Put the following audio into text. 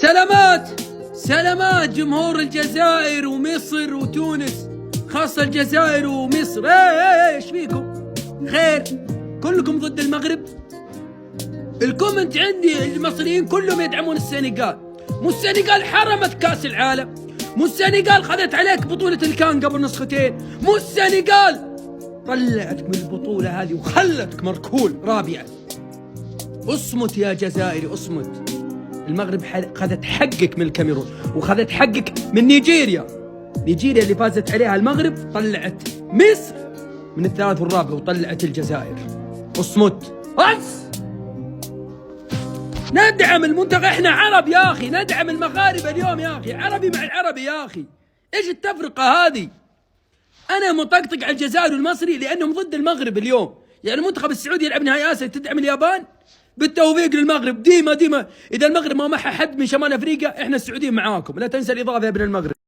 سلامات سلامات جمهور الجزائر ومصر وتونس، خاصة الجزائر ومصر. ايش فيكم؟ خير؟ كلكم ضد المغرب؟ الكومنت عندي المصريين كلهم يدعمون السنغال. مو السنغال حرمت كاس العالم، مو السنغال خذت عليك بطولة الكان قبل نسختين، مو السنغال طلعتك من البطولة هذه وخلتك مركول رابعة. اصمت يا جزائري اصمت. المغرب خذت حقك من الكاميرون وخذت حقك من نيجيريا. نيجيريا اللي فازت عليها المغرب طلعت مصر من الثالث والرابع وطلعت الجزائر. اصمت ندعم المنتخب، احنا عرب يا اخي، ندعم المغاربه اليوم يا اخي، عربي مع العربي يا اخي. ايش التفرقه هذه؟ انا مطقطق على الجزائر والمصري لانهم ضد المغرب اليوم. يعني المنتخب السعودي يلعب نهائي اسيا تدعم اليابان؟ بالتوفيق للمغرب. ديما اذا المغرب ما معها حد من شمال افريقيا احنا السعوديين معاكم. لا تنسى الاضافه يا ابن المغرب.